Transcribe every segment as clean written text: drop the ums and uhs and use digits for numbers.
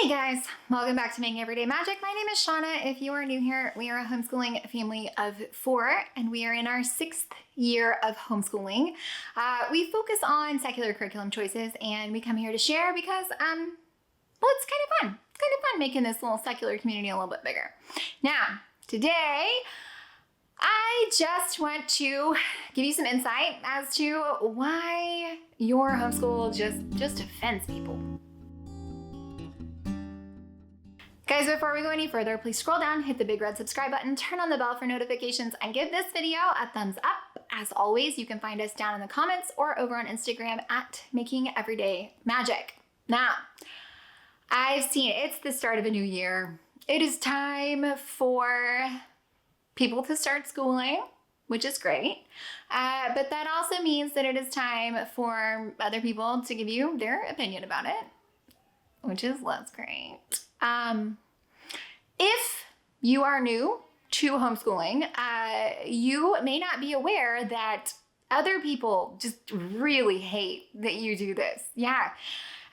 Hey guys, welcome back to Making Everyday Magic. My name is Shanna. If you are new here, we are a homeschooling family of 4 and we are in our 6th year of homeschooling. We focus on secular curriculum choices and we come here to share because, it's kind of fun. It's kind of fun making this little secular community a little bit bigger. Now, today, I just want to give you some insight as to why your homeschool just offends people. Guys, before we go any further, please scroll down, hit the big red subscribe button, turn on the bell for notifications, and give this video a thumbs up. As always, you can find us down in the comments or over on Instagram at Making Everyday Magic. Now, I've seen it. It's the start of a new year. It is time for people to start schooling, which is great. But that also means that it is time for other people to give you their opinion about it, which is less great. If you are new to homeschooling, you may not be aware that other people just really hate that you do this. Yeah.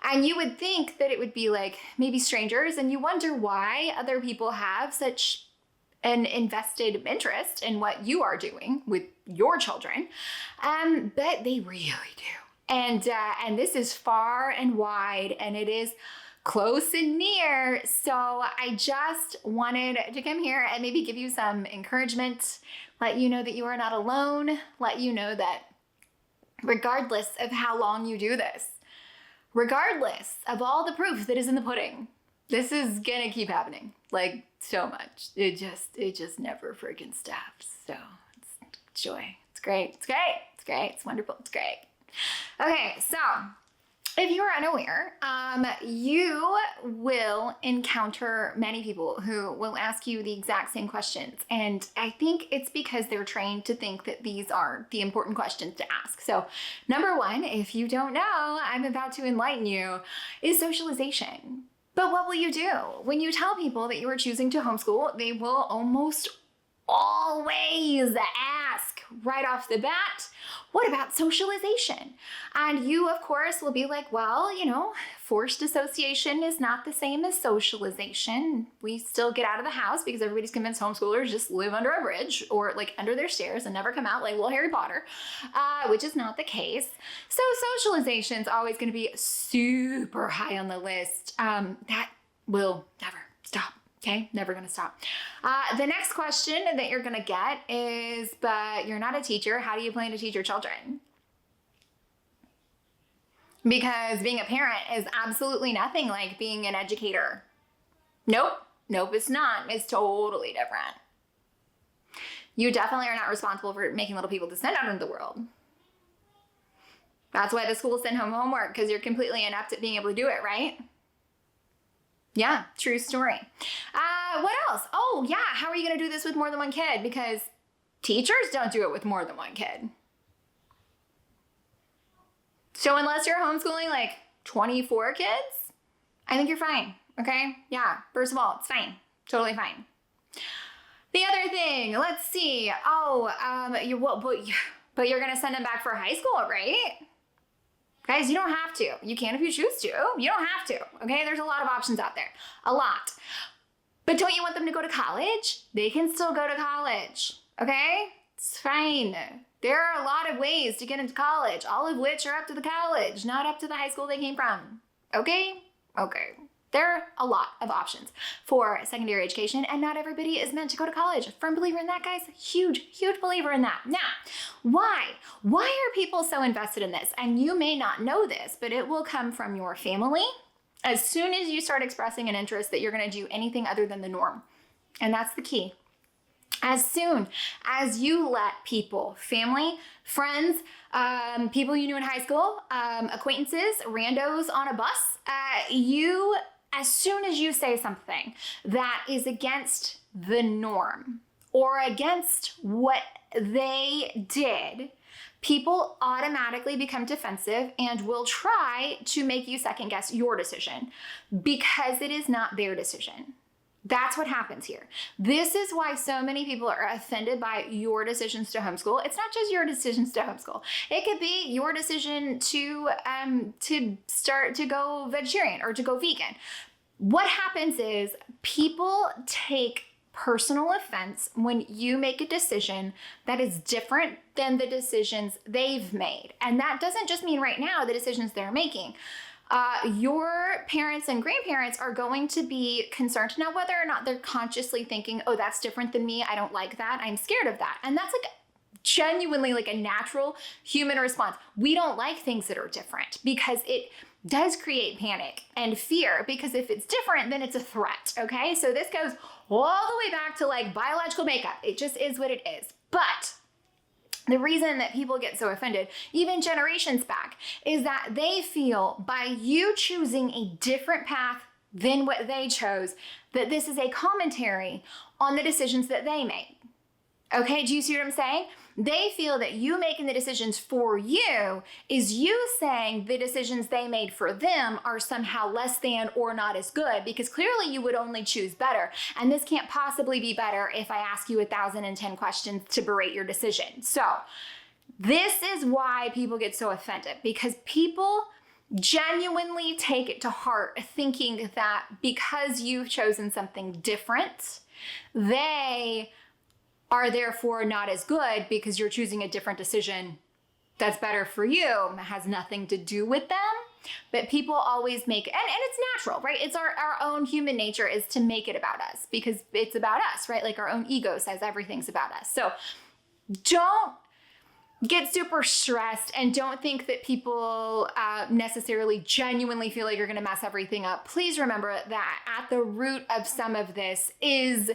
And you would think that it would be like maybe strangers, and you wonder why other people have such an invested interest in what you are doing with your children. But they really do. And this is far and wide, and it is close and near. So I just wanted to come here and maybe give you some encouragement, let you know that you are not alone, let you know that regardless of how long you do this, regardless of all the proof that is in the pudding, this is gonna keep happening, like so much. It just never freaking stops. So it's joy. It's great. It's great. It's great. It's wonderful. It's great. Okay, so if you are unaware, you will encounter many people who will ask you the exact same questions. And I think it's because they're trained to think that these are the important questions to ask. So number one, if you don't know, I'm about to enlighten you, is socialization. But what will you do? When you tell people that you are choosing to homeschool, they will almost always ask right off the bat, what about socialization? And you, of course, will be like, well, forced association is not the same as socialization. We still get out of the house because everybody's convinced homeschoolers just live under a bridge or like under their stairs and never come out like little Harry Potter, which is not the case. So socialization is always going to be super high on the list. That will never stop. Okay, never gonna stop. The next question that you're gonna get is, but you're not a teacher, how do you plan to teach your children? Because being a parent is absolutely nothing like being an educator. Nope, it's not. It's totally different. You definitely are not responsible for making little people descend out into the world. That's why the schools send home homework, because you're completely inept at being able to do it, right? Yeah, true story. What else? Oh yeah, how are you gonna do this with more than one kid? Because teachers don't do it with more than one kid. So unless you're homeschooling like 24 kids, I think you're fine, okay? Yeah, first of all, it's fine, totally fine. The other thing, let's see. But you're gonna send them back for high school, right? Guys, you don't have to. You can if you choose to. You don't have to, okay? There's a lot of options out there, a lot. But don't you want them to go to college? They can still go to college, okay? It's fine. There are a lot of ways to get into college, all of which are up to the college, not up to the high school they came from, okay? Okay. There are a lot of options for secondary education, and not everybody is meant to go to college. Firm believer in that, guys. Huge believer in that. Now, why? Why are people so invested in this? And you may not know this, but it will come from your family as soon as you start expressing an interest that you're going to do anything other than the norm. And that's the key. As soon as you let people, family, friends, people you knew in high school, acquaintances, randos on a bus, as soon as you say something that is against the norm or against what they did, people automatically become defensive and will try to make you second guess your decision because it is not their decision. That's what happens here. This is why so many people are offended by your decisions to homeschool. It's not just your decisions to homeschool. It could be your decision to start to go vegetarian or to go vegan. what happens is people take personal offense when you make a decision that is different than the decisions they've made. And that doesn't just mean right now the decisions they're making. Your parents and grandparents are going to be concerned now whether or not they're consciously thinking, oh, that's different than me. I don't like that. I'm scared of that. And that's like genuinely like a natural human response. We don't like things that are different because it does create panic and fear, because if it's different, then it's a threat. Okay. So this goes all the way back to like biological makeup. It just is what it is. But the reason that people get so offended, even generations back, is that they feel by you choosing a different path than what they chose, that this is a commentary on the decisions that they made. Okay, do you see what I'm saying? They feel that you making the decisions for you is you saying the decisions they made for them are somehow less than or not as good, because clearly you would only choose better. And this can't possibly be better if I ask you 1,010 questions to berate your decision. So this is why people get so offended, because people genuinely take it to heart, thinking that because you've chosen something different, they are therefore not as good because you're choosing a different decision that's better for you. It has nothing to do with them. But people always make, and it's natural, right? It's our own human nature is to make it about us because it's about us, right? Like our own ego says everything's about us. So don't get super stressed and don't think that people necessarily genuinely feel like you're going to mess everything up. Please remember that at the root of some of this is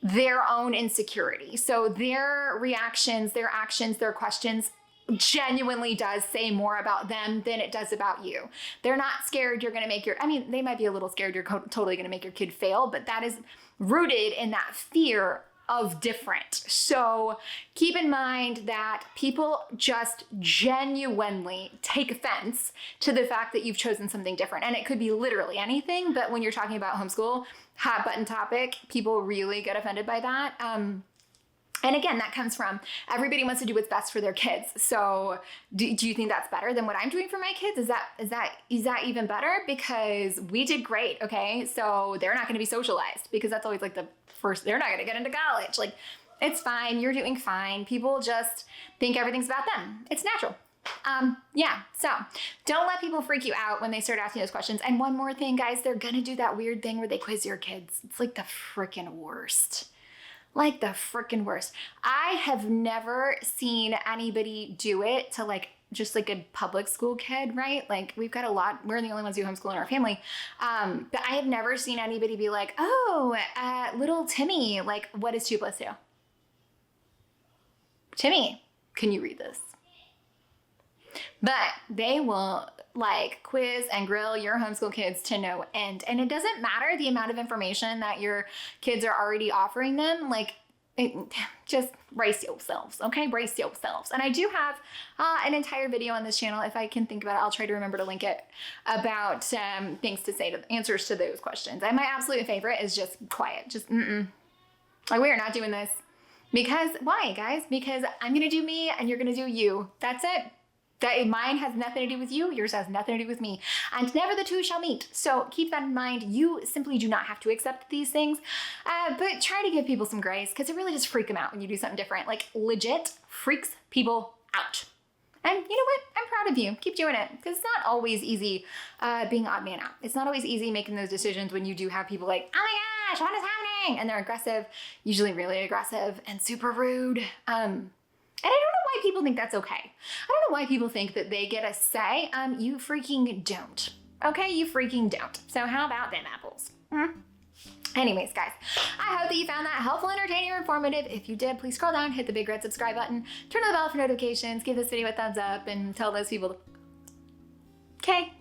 their own insecurity. So their reactions, their actions, their questions genuinely does say more about them than it does about you. They're not scared you're going to make they might be a little scared you're totally going to make your kid fail, but that is rooted in that fear of different. So keep in mind that people just genuinely take offense to the fact that you've chosen something different. And it could be literally anything, but when you're talking about homeschool, hot button topic, people really get offended by that. And again, that comes from everybody wants to do what's best for their kids. So do you think that's better than what I'm doing for my kids? Is that even better? Because we did great. Okay. So they're not going to be socialized, because that's always like the first, they're not going to get into college. Like, it's fine. You're doing fine. People just think everything's about them. It's natural. Yeah. So don't let people freak you out when they start asking those questions. And one more thing, guys, they're going to do that weird thing where they quiz your kids. It's like the freaking worst. Like the freaking worst. I have never seen anybody do it to like just like a public school kid, right? Like we've got a lot, we're the only ones who homeschool in our family. But I have never seen anybody be like, oh, little Timmy, like what is 2 + 2? Timmy, can you read this? But they will like quiz and grill your homeschool kids to no end. And it doesn't matter the amount of information that your kids are already offering them. Like, just brace yourselves, okay? Brace yourselves. And I do have an entire video on this channel. If I can think about it, I'll try to remember to link it, about things to say, to answers to those questions. And my absolute favorite is just quiet. Just, like, we are not doing this. Because, why, guys? Because I'm going to do me and you're going to do you. That's it. Mine has nothing to do with you. Yours has nothing to do with me. And never the two shall meet. So keep that in mind. You simply do not have to accept these things. But try to give people some grace, because it really does freak them out when you do something different. Like, legit freaks people out. And you know what? I'm proud of you. Keep doing it, because it's not always easy being odd man out. It's not always easy making those decisions when you do have people like, oh my gosh, what is happening? And they're aggressive, usually really aggressive and super rude. And I don't know why people think that's okay. I don't know why people think that they get a say. You freaking don't. Okay, you freaking don't. So how about them apples? Anyways, guys, I hope that you found that helpful, entertaining, or informative. If you did, please scroll down, hit the big red subscribe button, turn on the bell for notifications, give this video a thumbs up, and tell those people. Okay.